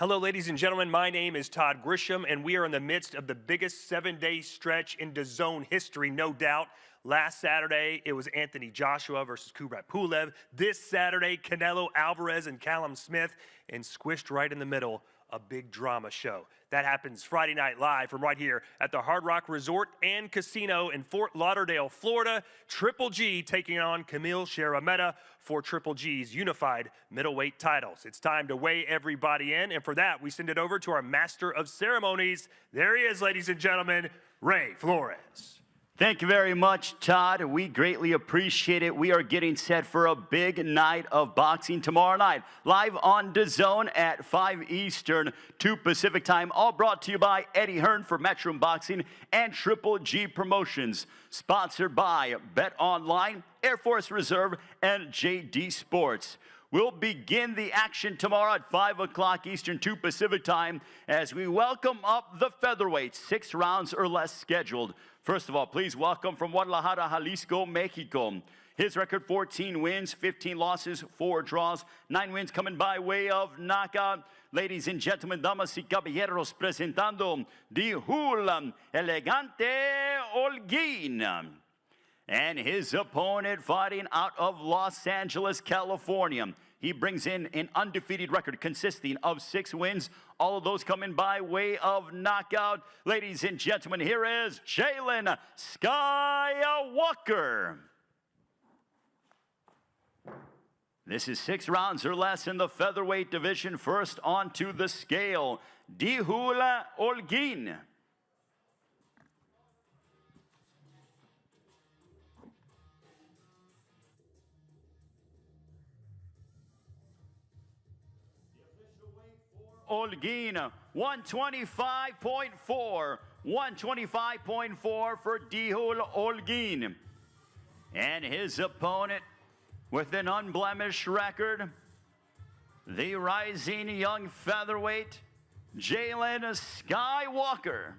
Hello, ladies and gentlemen. My name is Todd Grisham, and we are in the midst of the biggest seven-day stretch in DAZN history, no doubt. Last Saturday, it was Anthony Joshua versus Kubrat Pulev. This Saturday, Canelo Alvarez and Callum Smith, and squished right in the middle, a big drama show. That happens Friday night live from right here at the Hard Rock Resort and Casino in Fort Lauderdale, Florida. Triple G taking on Camille Szeremeta for Triple G's unified middleweight titles. It's time to weigh everybody in, and for that, we send it over to our master of ceremonies. There he is, ladies and gentlemen, Ray Flores. Thank you very much, Todd. We greatly appreciate it. We are getting set for a big night of boxing tomorrow night, live on DAZN at 5 Eastern, 2 Pacific time, all brought to you by Eddie Hearn for Matchroom Boxing and Triple G Promotions, sponsored by Bet Online, Air Force Reserve, and JD Sports. We'll begin the action tomorrow at 5 o'clock Eastern, 2 Pacific time, as we welcome up the featherweights, 6 rounds or less scheduled. First of all, please welcome from Guadalajara, Jalisco, Mexico. His record, 14 wins, 15 losses, 4 draws, 9 wins coming by way of knockout. Ladies and gentlemen, damas y caballeros, presentando Dihul Elegante Holguin. And his opponent fighting out of Los Angeles, California. He brings in an undefeated record consisting of 6 wins, all of those coming by way of knockout. Ladies and gentlemen, here is Jalen Walker. This is 6 rounds or less in the featherweight division. First onto the scale, Dihul Holguin. Holguin, 125.4. 125.4 for Dihul Holguin. And his opponent with an unblemished record, the rising young featherweight, Jalen Walker.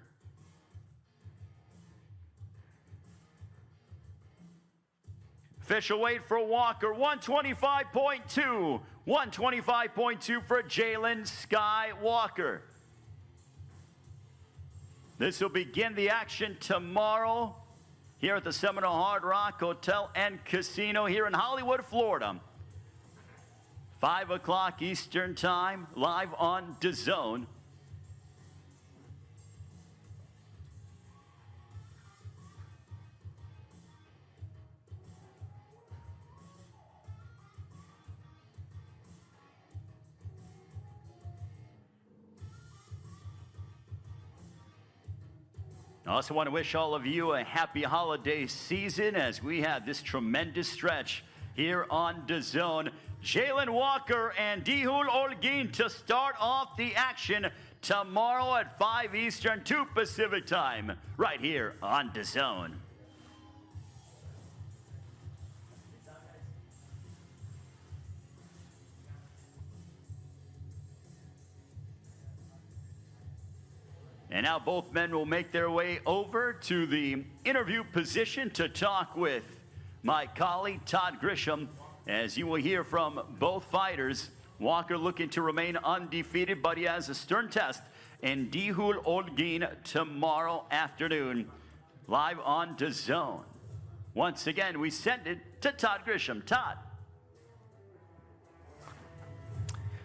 Official weight for Walker, 125.2. 125.2 for Jalen Walker. This will begin the action tomorrow here at the Seminole Hard Rock Hotel and Casino here in Hollywood, Florida. 5 o'clock Eastern time, live on DAZN. I also want to wish all of you a happy holiday season as we have this tremendous stretch here on DAZN. Jalen Walker and Dihul Holguin to start off the action tomorrow at 5 Eastern, 2 Pacific time, right here on DAZN. And now both men will make their way over to the interview position to talk with my colleague, Todd Grisham, as you will hear from both fighters. Walker looking to remain undefeated, but he has a stern test in Dihul Holguin tomorrow afternoon, live on DAZN. Once again, we send it to Todd Grisham. Todd.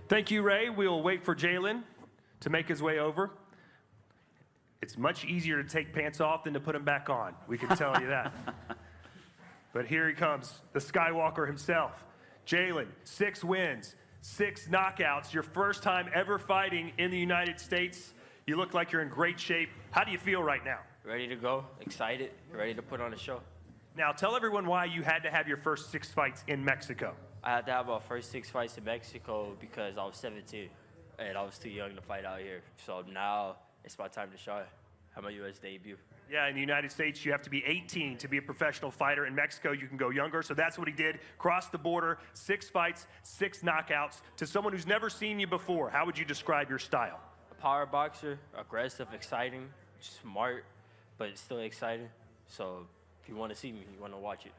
Thank you, Ray. We'll wait for Jalen to make his way over. It's much easier to take pants off than to put them back on. We can tell you that. But here he comes, the Skywalker himself. Jalen, 6 wins, 6 knockouts. Your first time ever fighting in the United States. You look like you're in great shape. How do you feel right now? Ready to go, excited, ready to put on a show. Now, tell everyone why you had to have your first 6 fights in Mexico. I had to have my first 6 fights in Mexico because I was 17, and I was too young to fight out here. So now it's my time to shine. Have my U.S. debut. Yeah, in the United States, you have to be 18 to be a professional fighter. In Mexico, you can go younger, so that's what he did. Crossed the border, 6 fights, 6 knockouts. To someone who's never seen you before, how would you describe your style? A power boxer, aggressive, exciting, smart, but still exciting. So if you want to see me, you want to watch it.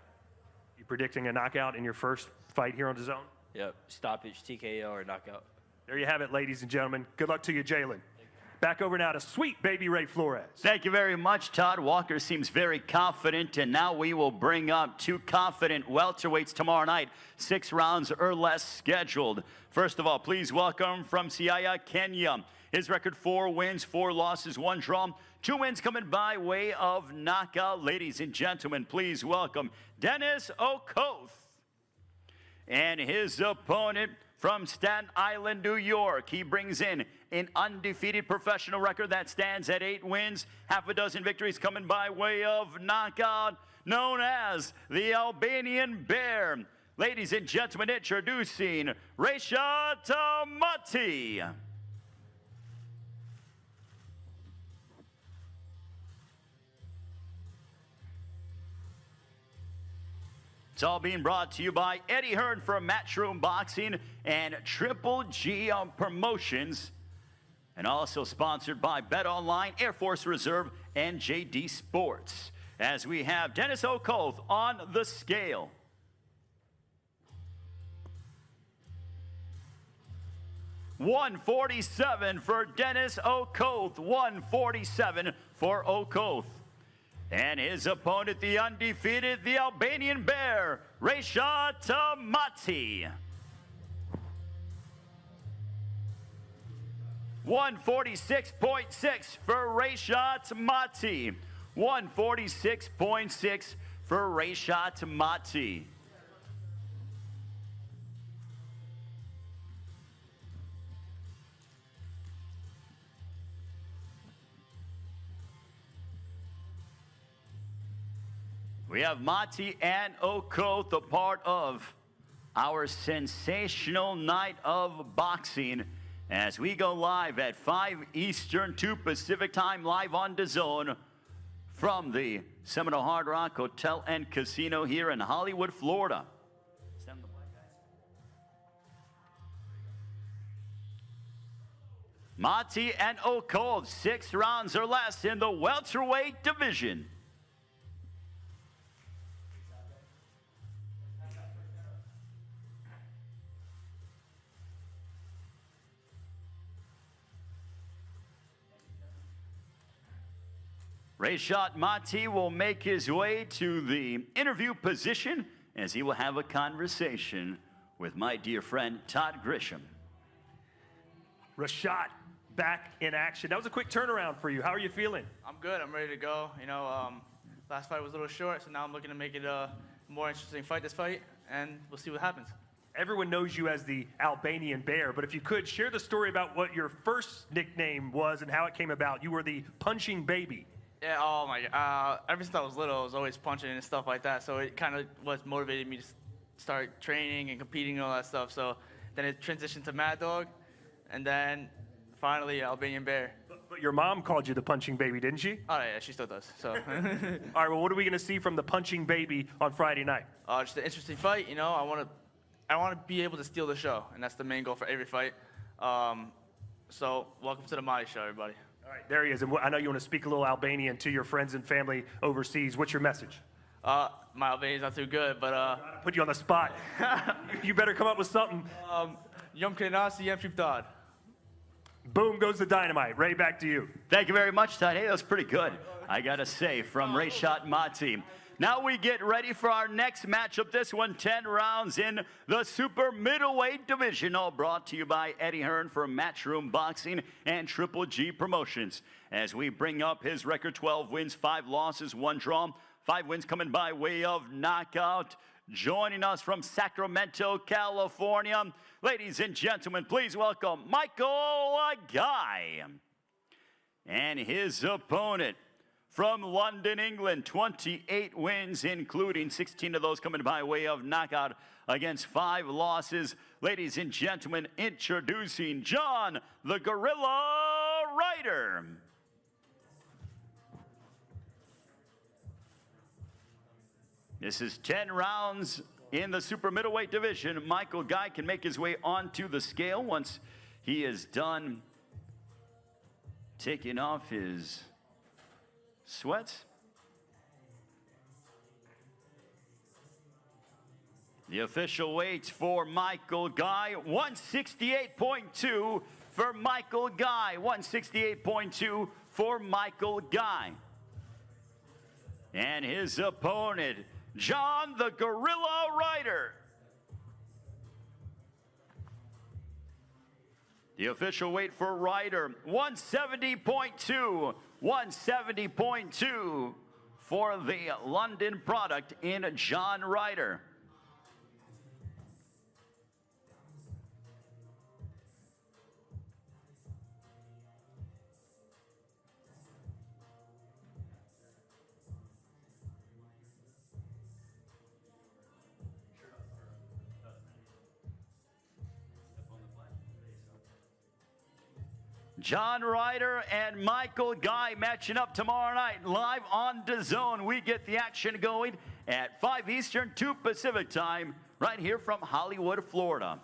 You predicting a knockout in your first fight here on DAZN? Yep, stoppage, TKO, or knockout. There you have it, ladies and gentlemen. Good luck to you, Jalen. Back over now to sweet baby Ray Flores. Thank you very much, Todd. Walker seems very confident, and now we will bring up two confident welterweights tomorrow night. 6 rounds or less scheduled. First of all, please welcome from Siaya, Kenya. His record 4 wins, 4 losses, 1 draw. 2 wins coming by way of knockout. Ladies and gentlemen, please welcome Dennis Ocote. And his opponent from Staten Island, New York. He brings in an undefeated professional record that stands at 8 wins, half a dozen victories coming by way of knockout, known as the Albanian Bear. Ladies and gentlemen, introducing Rashad Mati. It's all being brought to you by Eddie Hearn for Matchroom Boxing and Triple G Promotions. And also sponsored by Bet Online, Air Force Reserve, and JD Sports. As we have Dennis Ocote on the scale. $147 for Dennis Ocote. 147 for Ocote. And his opponent, the undefeated, the Albanian Bear, Rashad Mati. 146.6 for Rashad Mati. 146.6 for Rashad Mati. We have Mati and Ocote, a part of our sensational night of boxing as we go live at 5 Eastern, 2 Pacific time, live on DAZN from the Seminole Hard Rock Hotel and Casino here in Hollywood, Florida. Mati and Ocote, 6 rounds or less in the welterweight division. Rashad Mati will make his way to the interview position as he will have a conversation with my dear friend Todd Grisham. Rashad, back in action. That was a quick turnaround for you. How are you feeling? I'm good. I'm ready to go. You know, last fight was a little short, so now I'm looking to make it a more interesting fight this fight, and we'll see what happens. Everyone knows you as the Albanian Bear, but if you could, share the story about what your first nickname was and how it came about. You were the punching baby. Yeah, oh my God. Ever since I was little, I was always punching and stuff like that, so it kind of was motivated me to start training and competing and all that stuff. So then it transitioned to Mad Dog, and then finally Albanian Bear. But your mom called you the punching baby, didn't she? Oh yeah, she still does. So. All right, well, what are we going to see from the punching baby on Friday night? Just an interesting fight. You know, I want to be able to steal the show, and that's the main goal for every fight. So welcome to the Mati Show, everybody. All right, there he is. And I know you want to speak a little Albanian to your friends and family overseas. What's your message? My Albanian's not too good, but I put you on the spot. You better come up with something. Jom krenasi, jem shqiptar. Boom goes the dynamite. Ray, back to you. Thank you very much, Todd. Hey, that was pretty good, I gotta say, from Rashad Mati. Now we get ready for our next matchup. This one, 10 rounds in the super middleweight division, all brought to you by Eddie Hearn for Matchroom Boxing and Triple G Promotions. As we bring up his record, 12 wins, 5 losses, 1 draw, 5 wins coming by way of knockout. Joining us from Sacramento, California, ladies and gentlemen, please welcome Michael Guy. And his opponent, from London, England, 28 wins, including 16 of those coming by way of knockout against 5 losses. Ladies and gentlemen, introducing John the Gorilla Ryder. This is 10 rounds in the super middleweight division. Michael Guy can make his way onto the scale once he is done taking off his sweats. The official weights for Michael Guy, 168.2 for Michael Guy. 168.2 for Michael Guy. And his opponent, John the Gorilla Ryder. The official weight for Ryder, 170.2. 170.2 for the London product in John Ryder. John Ryder and Michael Guy matching up tomorrow night live on DAZN. We get the action going at 5 Eastern, 2 Pacific time, right here from Hollywood, Florida.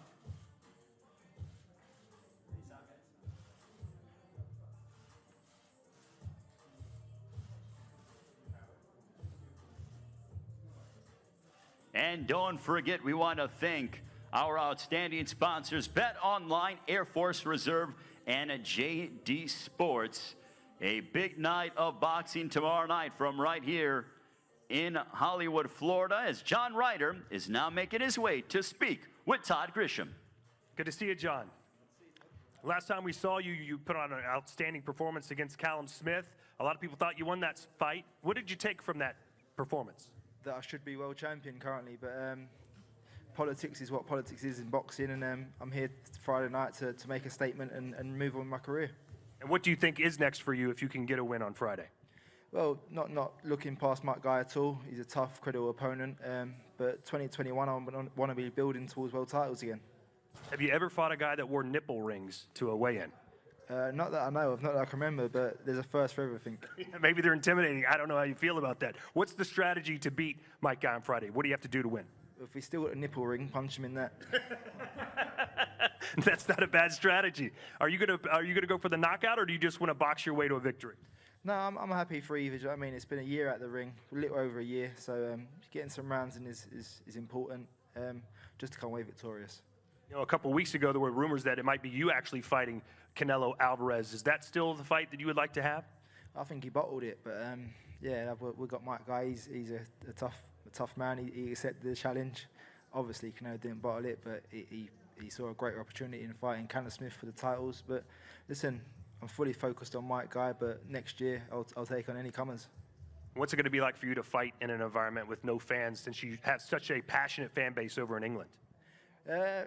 And don't forget, we want to thank our outstanding sponsors, Bet Online, Air Force Reserve, and JD Sports. A big night of boxing tomorrow night from right here in Hollywood, Florida, as John Ryder is now making his way to speak with Todd Grisham. Good to see you, John. Last time we saw you, you put on an outstanding performance against Callum Smith. A lot of people thought you won that fight. What did you take from that performance? That I should be world champion currently, but politics is what politics is in boxing, and I'm here Friday night to make a statement and move on with my career. And what do you think is next for you if you can get a win on Friday? Well, not looking past Mike Guy at all. He's a tough, credible opponent, but 2021 I want to be building towards world titles again. Have you ever fought a guy that wore nipple rings to a weigh-in? Not that I know of, not that I can remember, but there's a first for everything. Maybe they're intimidating. I don't know how you feel about that. What's the strategy to beat Mike Guy on Friday? What do you have to do to win? If we still got a nipple ring, punch him in that. That's not a bad strategy. Are you gonna go for the knockout, or do you just want to box your way to a victory? No, I'm happy for either. Do you know what I mean? It's been a year at the ring, a little over a year, so getting some rounds in is important, just to come away victorious. You know, a couple weeks ago there were rumors that it might be you actually fighting Canelo Alvarez. Is that still the fight that you would like to have? I think he bottled it, but yeah, we've got Mike Guy. He's a tough man. He accepted the challenge. Obviously, Canelo didn't bottle it, but he saw a great opportunity in fighting Callum Smith for the titles. But listen, I'm fully focused on Mike Guy, but next year I'll take on any comers. What's it going to be like for you to fight in an environment with no fans, since you have such a passionate fan base over in England?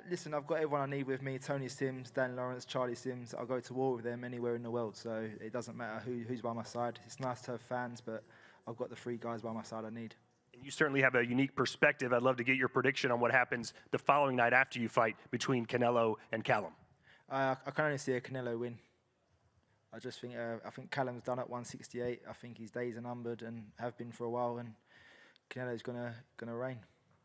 Listen, I've got everyone I need with me: Tony Sims, Dan Lawrence, Charlie Sims. I'll go to war with them anywhere in the world, so it doesn't matter who's by my side. It's nice to have fans, but I've got the 3 guys by my side I need. And you certainly have a unique perspective. I'd love to get your prediction on what happens the following night after you fight between Canelo and Callum. I can only see a Canelo win. I just think I think Callum's done at 168. I think his days are numbered and have been for a while, and Canelo's gonna reign.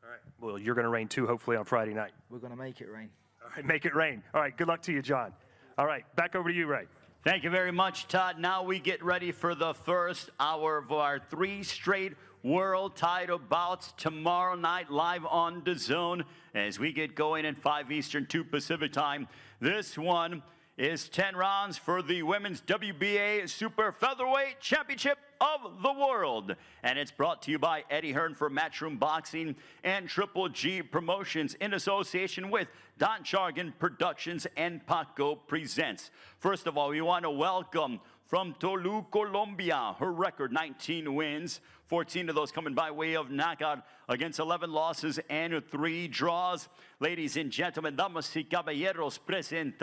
All right. Well, you're going to reign too, hopefully, on Friday night. We're gonna make it rain. All right, make it rain. All right, good luck to you, John. All right, back over to you, Ray. Thank you very much, Todd. Now we get ready for the first hour of our 3 straight world title bouts tomorrow night live on DAZN as we get going at 5 Eastern, 2 Pacific time. This one is 10 rounds for the Women's WBA Super Featherweight Championship of the World. And it's brought to you by Eddie Hearn for Matchroom Boxing and Triple G Promotions in association with Don Chargan Productions and Paco Presents. First of all, we want to welcome from Tolu, Colombia, her record 19 wins, 14 of those coming by way of knockout against 11 losses and 3 draws. Ladies and gentlemen, damas y caballeros, presenting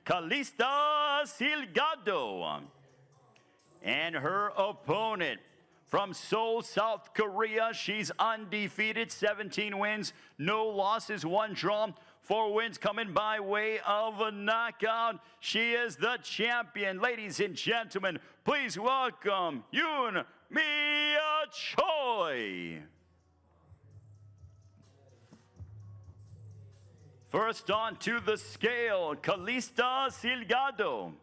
Christina Silgado. And her opponent from Seoul, South Korea, she's undefeated, 17 wins, no losses, 1 draw. 4 wins coming by way of a knockout. She is the champion. Ladies and gentlemen, please welcome Yoon Mia Choi. First on to the scale, Christina Silgado.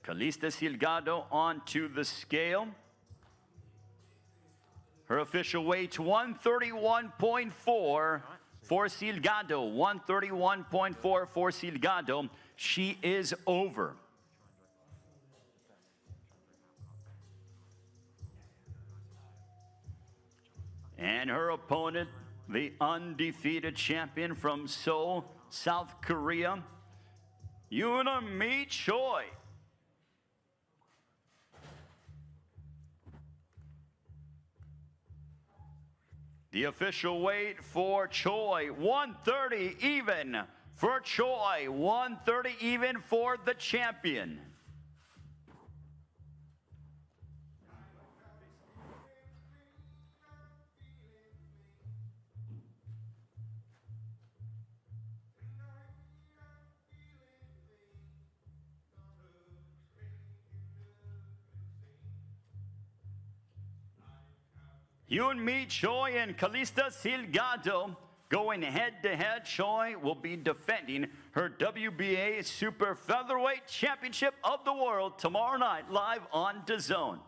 Christina Silgado onto the scale. Her official weight 131.4 for Silgado. 131.4 for Silgado. She is over. And her opponent, the undefeated champion from Seoul, South Korea, Yoon-Mi Choi. The official weight for Choi, 130 even for Choi, 130 even for the champion. Yoon-Mi Choi and Christina Silgado going head-to-head. Choi will be defending her WBA Super Featherweight Championship of the World tomorrow night, live on DAZN.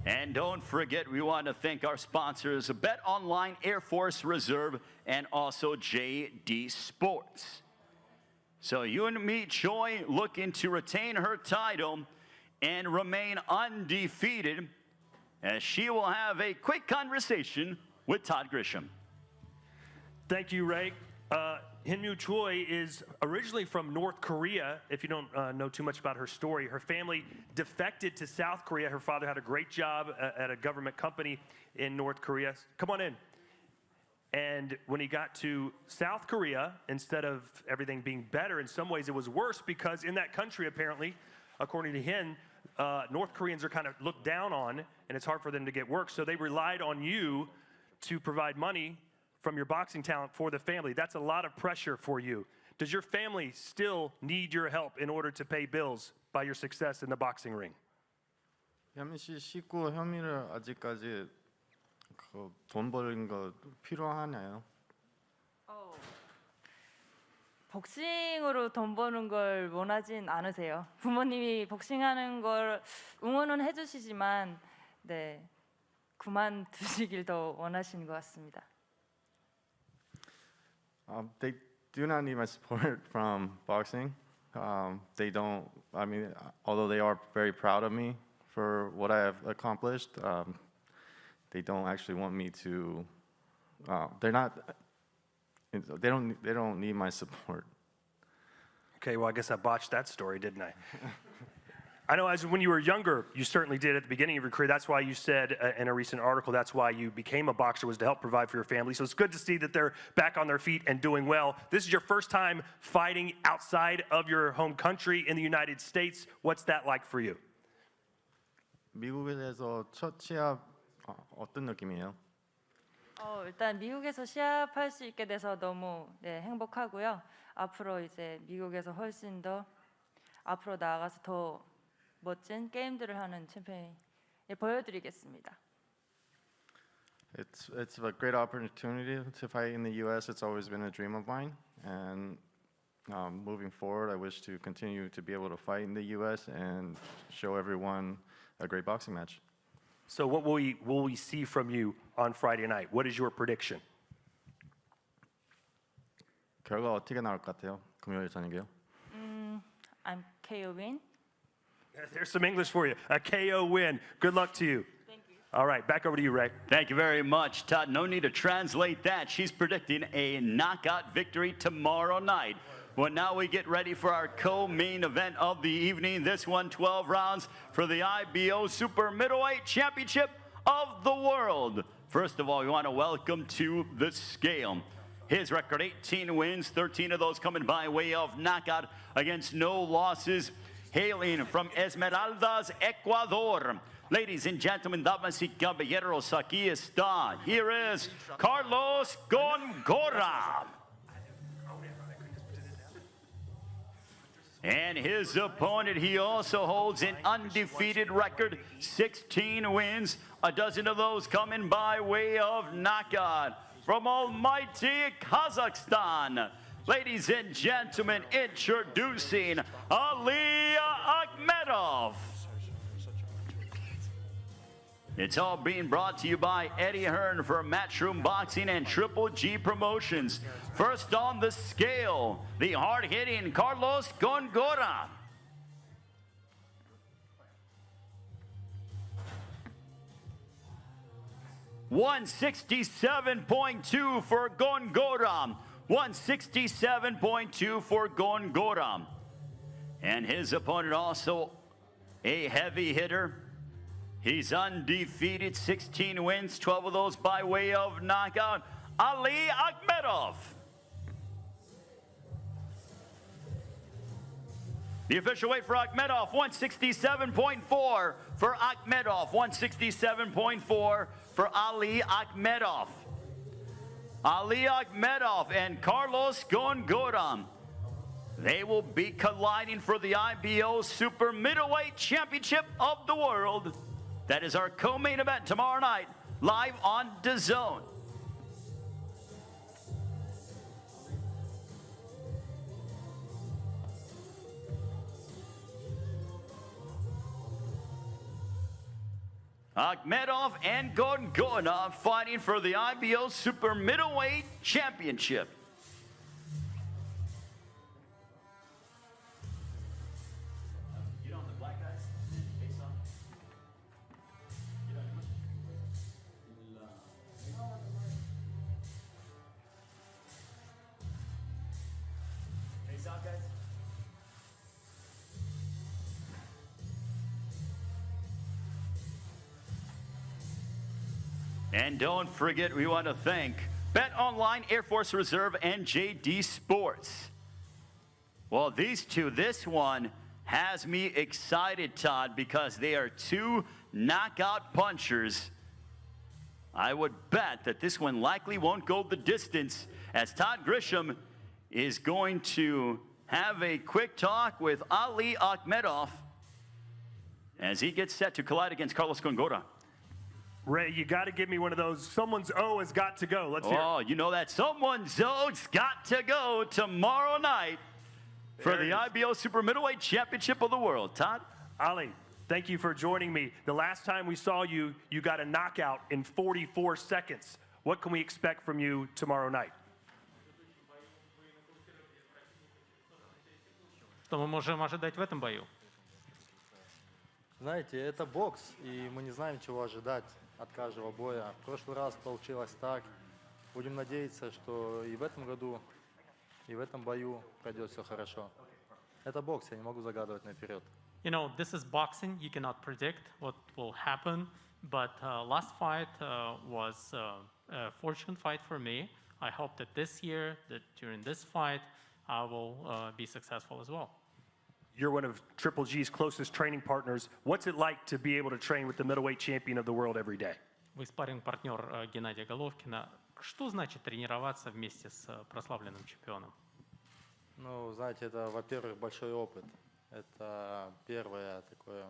And don't forget, we want to thank our sponsors, Bet Online, Air Force Reserve, and also JD Sports. So Yoon-Mi Choi looking to retain her title and remain undefeated, as she will have a quick conversation with Todd Grisham. Thank you, Ray. Hyun-Mi Choi is originally from North Korea. If you don't know too much about her story, her family defected to South Korea. Her father had a great job at a government company in North Korea. Come on in. And when he got to South Korea, instead of everything being better, in some ways it was worse, because in that country, apparently, according to him, North Koreans are kind of looked down on, and it's hard for them to get work. So they relied on you to provide money from your boxing talent for the family. That's a lot of pressure for you. Does your family still need your help in order to pay bills by your success in the boxing ring? 현미 씨 식구 혐의를 아직까지 돈 버는 거 필요하나요? 복싱으로 돈 버는 걸 원하진 않으세요. 부모님이 복싱하는 걸 응원은 해주시지만 네, 그만두시길 더 원하시는 것 같습니다. They do not need my support from boxing. They don't. I mean, although they are very proud of me for what I have accomplished, they don't actually want me to. They're not. They don't need my support. Okay, well, I guess I botched that story, didn't I? I know as when you were younger, you certainly did at the beginning of your career. That's why you said in a recent article, that's why you became a boxer, was to help provide for your family. So it's good to see that they're back on their feet and doing well. This is your first time fighting outside of your home country in the United States. What's that like for you? 미국에서 첫 시합 어떤 느낌이에요? 일단 미국에서 시합할 수 있게 돼서 너무 네, 행복하고요. 앞으로 이제 미국에서 훨씬 더 앞으로 나아가서 더 멋진 게임들을 하는 챔피언이 보여드리겠습니다. It's a great opportunity to fight in the U.S. It's always been a dream of mine, and moving forward, I wish to continue to be able to fight in the U.S. and show everyone a great boxing match. So what will we see from you on Friday night? What is your prediction? 결과 어떻게 나올 것 같아요? 금요일 저녁에요? I'm KO win. There's some English for you. A KO win. Good luck to you. Thank you. All right, back over to you, Ray. Thank you very much, Todd. No need to translate that. She's predicting a knockout victory tomorrow night. Well, now we get ready for our co-main event of the evening. This one, 12 rounds for the IBO Super Middleweight Championship of the World. First of all, we want to welcome to the scale. His record, 18 wins, 13 of those coming by way of knockout against no losses. Hailing from Esmeraldas, Ecuador. Ladies and gentlemen, damas y caballeros, aquí está. Here is Carlos Gongora. And his opponent, he also holds an undefeated record, 16 wins, a dozen of those coming by way of knockout. From almighty Kazakhstan, ladies and gentlemen, introducing Ali Akhmedov. It's all being brought to you by Eddie Hearn for Matchroom Boxing and Triple G Promotions. First on the scale, the hard-hitting Carlos Góngora. $167.2 for Góngora. 167.2 for Góngora. And his opponent also a heavy hitter. He's undefeated, 16 wins, 12 of those by way of knockout. Ali Akhmedov. The official weight for Akhmedov, 167.4 for Akhmedov, 167.4 for Ali Akhmedov. Ali Akhmedov and Carlos Góngora, they will be colliding for the IBO Super Middleweight Championship of the World. That is our co-main event tomorrow night, live on DAZN. Akhmedov and Góngora fighting for the IBO Super Middleweight Championship. And don't forget, we want to thank Bet Online, Air Force Reserve, and JD Sports. Well, these two, this one has me excited, Todd, because they are two knockout punchers. I would bet that this one likely won't go the distance, as Todd Grisham is going to have a quick talk with Ali Akhmedov as he gets set to collide against Carlos Góngora. Ray, you got to give me one of those. Someone's O has got to go. Let's hear it. Oh, you know that someone's O's got to go tomorrow night for the IBO Super Middleweight Championship of the World. Todd? Ali, thank you for joining me. The last time we saw you, you got a knockout in 44 seconds. What can we expect from you tomorrow night? Что мы можем ожидать в этом бою? Знаете, это бокс, и мы не знаем, чего ожидать от каждого боя. В прошлый раз получилось так. Будем надеяться, что и в этом году, и в этом бою пройдет все хорошо. Это бокс, я не могу загадывать наперед. You know, this is boxing. You cannot predict what will happen. But last fight was a fortune fight for me. I hope that this year, that during this fight, I will be successful as well. You're one of Triple G's closest training partners. What's it like to be able to train with the middleweight champion of the world every day? Вы спарринг-партнер Геннадия Головкина. Что значит тренироваться вместе с прославленным чемпионом? Ну, знаете, это, во-первых, большой опыт. Это первое такое,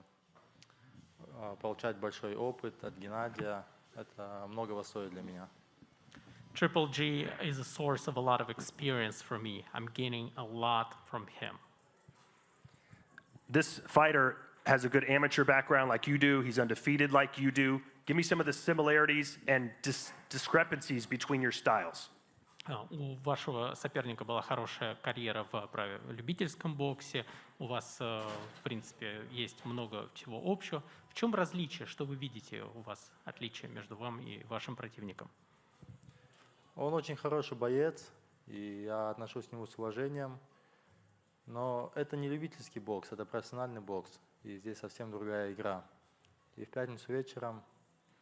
получать большой опыт от Геннадия. Это многого стоит для меня. Triple G is a source of a lot of experience for me. I'm gaining a lot from him. This fighter has a good amateur background like you do. He's undefeated like you do. Give me some of the similarities and discrepancies between your styles. У вашего соперника была хорошая карьера в любительском боксе. У вас, в принципе, есть много всего общего. В чем различие? Что вы видите у вас отличие между вам и вашим противником? Он очень хороший боец, и я отношусь к нему с уважением. Но это не любительский бокс, это профессиональный бокс. И здесь совсем другая игра. И в пятницу вечером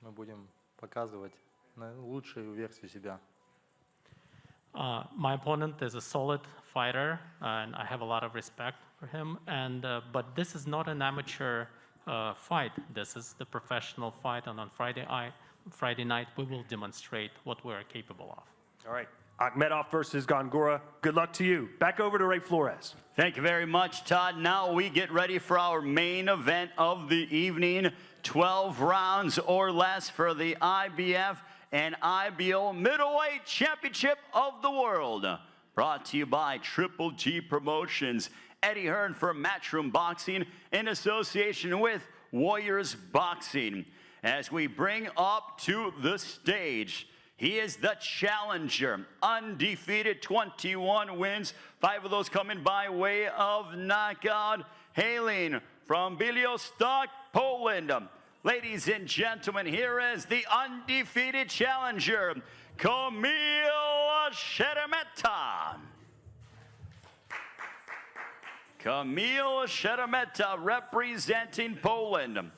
мы будем показывать лучшую версию себя. My opponent is a solid fighter, and I have a lot of respect for him. But this is not an amateur fight. This is the professional fight, and on Friday night we will demonstrate what we are capable of. All right. Akhmedov versus Gongora. Good luck to you. Back over to Ray Flores. Thank you very much, Todd. Now we get ready for our main event of the evening. 12 rounds or less for the IBF and IBO Middleweight Championship of the World. Brought to you by Triple G Promotions. Eddie Hearn for Matchroom Boxing in association with Warriors Boxing. As we bring up to the stage, he is the challenger, undefeated, 21 wins, 5 of those coming by way of knockout, hailing from Białystok, Poland. Ladies and gentlemen, here is the undefeated challenger, Camille Szeremeta. Camille Szeremeta representing Poland.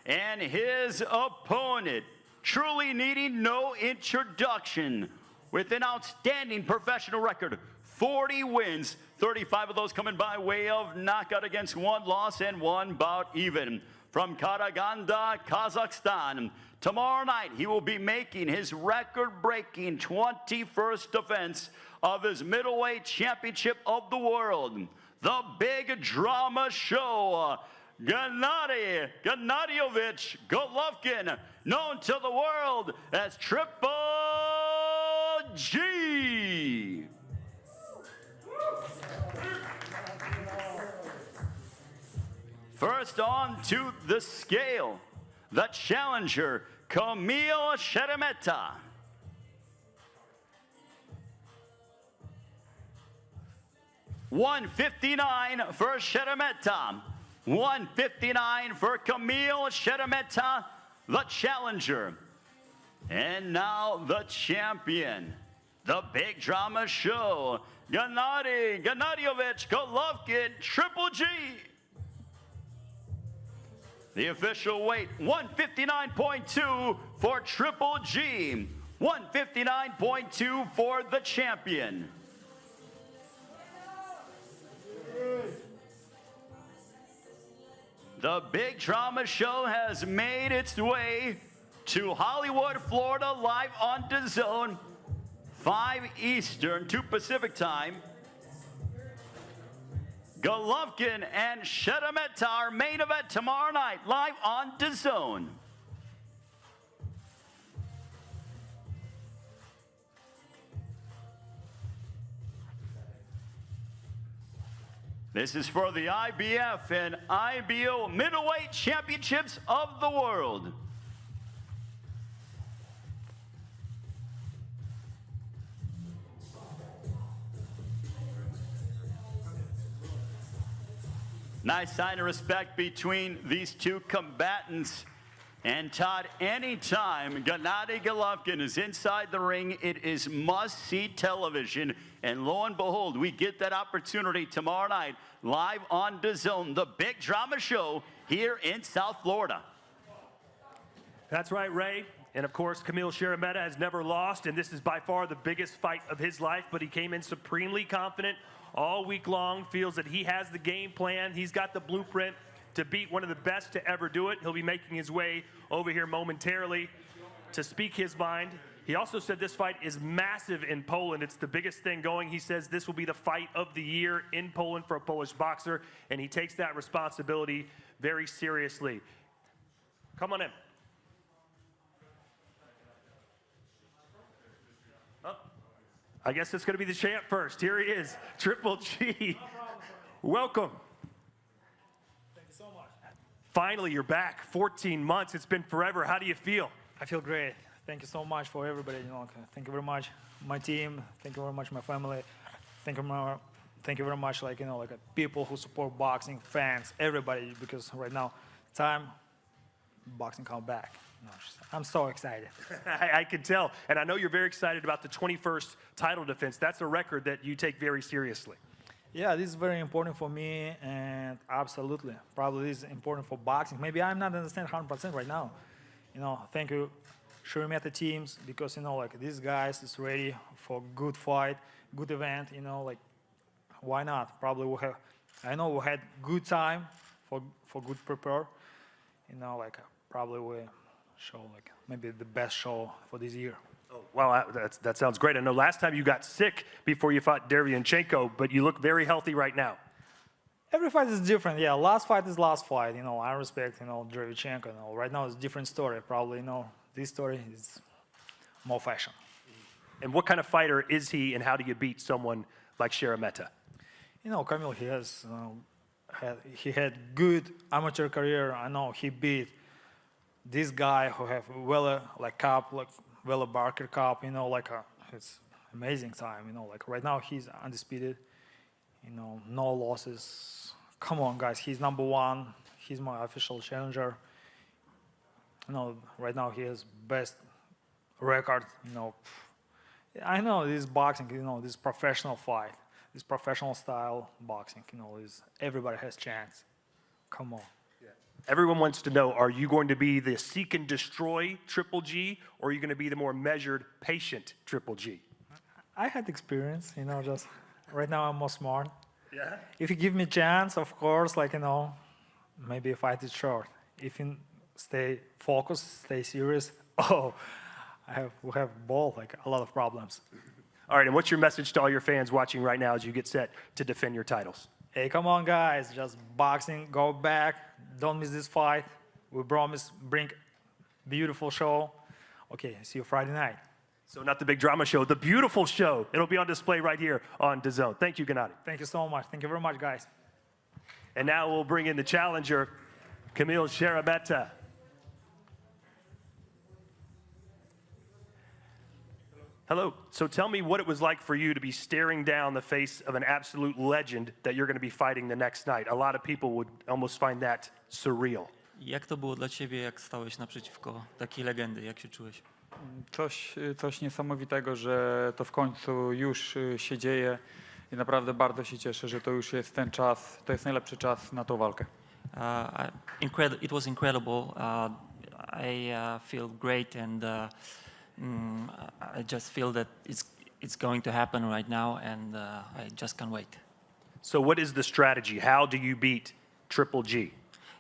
And his opponent, truly needing no introduction, with an outstanding professional record, 40 wins, 35 of those coming by way of knockout against 1 loss and 1 bout even. From Karaganda, Kazakhstan. Tomorrow night, he will be making his record-breaking 21st defense of his middleweight championship of the world. The big drama show, Gennady Gennadyovich Golovkin, known to the world as Triple G. First on to the scale, the challenger, Camille Szeremeta. $159 for Szeremeta. $159 for Camille Szeremeta, the challenger. And now the champion, the big drama show, Gennady Gennadyovich Golovkin, Triple G. The official weight, 159.2 for Triple G, 159.2 for the champion. The big drama show has made its way to Hollywood, Florida, live on DAZN, 5 Eastern, 2 Pacific time. Golovkin and Szeremeta, our main event tomorrow night, live on DAZN. This is for the IBF and IBO Middleweight Championships of the World. Nice sign of respect between these two combatants. And Todd, anytime Gennady Golovkin is inside the ring, it is must-see television. And lo and behold, we get that opportunity tomorrow night, live on DAZN, the big drama show here in South Florida. That's right, Ray. And of course, Camille Szeremeta has never lost, and this is by far the biggest fight of his life, but he came in supremely confident all week long, feels that he has the game plan, he's got the blueprint to beat one of the best to ever do it. He'll be making his way over here momentarily to speak his mind. He also said this fight is massive in Poland. It's the biggest thing going. He says this will be the fight of the year in Poland for a Polish boxer, and he takes that responsibility very seriously. Come on in. Oh, I guess it's going to be the champ first. Here he is, Triple G. Welcome. Finally, you're back. 14 months. It's been forever. How do you feel? I feel great. Thank you so much for everybody. Thank you very much, my team. Thank you very much, my family. Thank you very much, people who support boxing, fans, everybody. Because right now, time boxing come back. I'm so excited. I can tell, and I know you're very excited about the 21st title defense. That's a record that you take very seriously. Yeah, this is very important for me, and absolutely, probably this is important for boxing. Maybe I'm not understand 100% right now. Thank you, Szeremeta teams, because these guys is ready for good fight, good event. Why not? Probably we have. I know we had good time for good prepare. Probably we show maybe the best show for this year. Wow, that sounds great. I know last time you got sick before you fought Derevyanchenko, but you look very healthy right now. Every fight is different. Yeah, last fight is last fight. I respect, Derevyanchenko. Right now it's a different story. Probably, this story is more fashion. And what kind of fighter is he, and how do you beat someone like Szeremeta? Camille, he had good amateur career. I know he beat this guy who have Welle Barker Cup. It's amazing time. Right now he's undisputed. No losses. Come on, guys, he's number one. He's my official challenger. Right now he has best record. I know this boxing. This professional fight. This professional style boxing, is everybody has chance. Come on. Yeah. Everyone wants to know, are you going to be the seek and destroy Triple G, or are you going to be the more measured, patient Triple G? I had experience, just right now I'm more smart. Yeah. If you give me a chance, of course, maybe a fight is short. If you stay focused, stay serious, we have a lot of problems. All right, and what's your message to all your fans watching right now as you get set to defend your titles? Hey, come on, guys. Just boxing, go back. Don't miss this fight. We promise bring beautiful show. Okay, see you Friday night. So not the big drama show, the beautiful show. It'll be on display right here on DAZN. Thank you, Gennady. Thank you so much. Thank you very much, guys. And now we'll bring in the challenger, Camille Szeremeta. Hello. So tell me what it was like for you to be staring down the face of an absolute legend that you're going to be fighting the next night. A lot of people would almost find that surreal. Jak to było dla ciebie, jak stałeś naprzeciwko takiej legendy? Jak się czułeś? Coś niesamowitego, że to w końcu już się dzieje i naprawdę bardzo się cieszę, że to już jest ten czas, to jest najlepszy czas na tą walkę. It was incredible. I feel great and I just feel that it's going to happen right now and I just can't wait. So what is the strategy? How do you beat Triple G?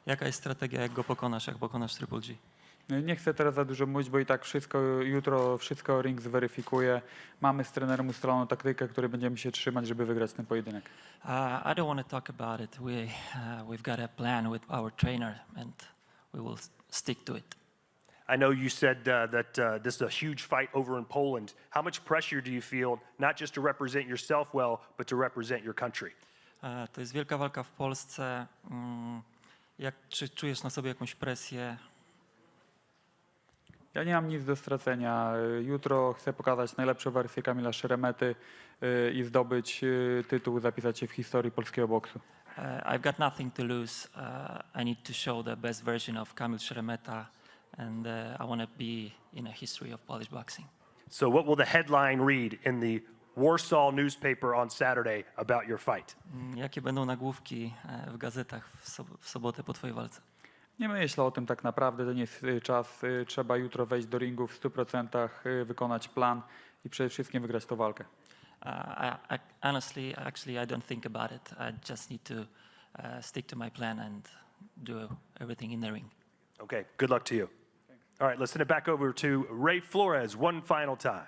Jaka jest strategia, jak go pokonasz, jak pokonasz Triple G? Nie chcę teraz za dużo mówić, bo i tak jutro wszystko ring zweryfikuje. Mamy z trenerem ustaloną taktykę, której będziemy się trzymać, żeby wygrać ten pojedynek. I don't want to talk about it. We've got a plan with our trainer and we will stick to it. I know you said that this is a huge fight over in Poland. How much pressure do you feel, not just to represent yourself well, but to represent your country? To jest wielka walka w Polsce. Czy czujesz na sobie jakąś presję? Ja nie mam nic do stracenia. Jutro chcę pokazać najlepszą wersję Camille'a Szeremety i zdobyć tytuł, zapisać się w historii polskiego boksu. I've got nothing to lose. I need to show the best version of Camille Szeremeta. And I want to be in a history of Polish boxing. So what will the headline read in the Warsaw newspaper on Saturday about your fight? Jakie będą nagłówki w gazetach w sobotę po twojej walce? Nie myślę o tym tak naprawdę, to nie jest czas. Trzeba jutro wejść do ringu w 100%, wykonać plan i przede wszystkim wygrać tę walkę. Honestly, actually, I don't think about it. I just need to stick to my plan and do everything in the ring. Okay, good luck to you. All right, let's send it back over to Ray Flores one final time.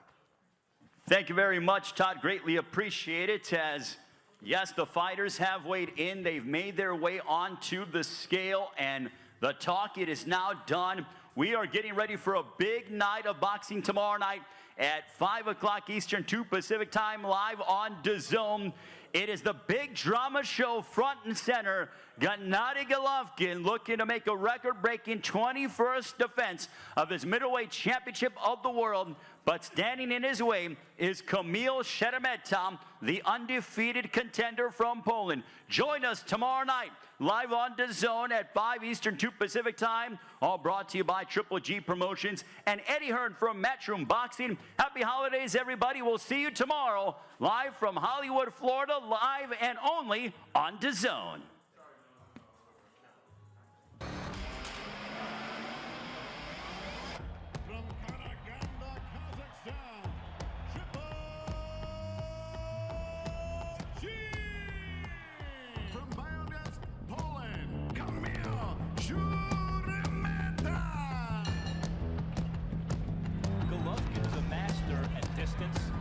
Thank you very much, Todd. Greatly appreciate it. As, yes, the fighters have weighed in. They've made their way onto the scale, and the talk, it is now done. We are getting ready for a big night of boxing tomorrow night at 5 o'clock Eastern, 2 Pacific time, live on DAZN. It is the big drama show front and center. Gennady Golovkin looking to make a record-breaking 21st defense of his middleweight championship of the world. But standing in his way is Camille Szeremeta, the undefeated contender from Poland. Join us tomorrow night, live on DAZN at 5 Eastern, 2 Pacific time. All brought to you by Triple G Promotions and Eddie Hearn from Matchroom Boxing. Happy holidays, everybody. We'll see you tomorrow, live from Hollywood, Florida, live and only on DAZN. Golovkin is a master fights.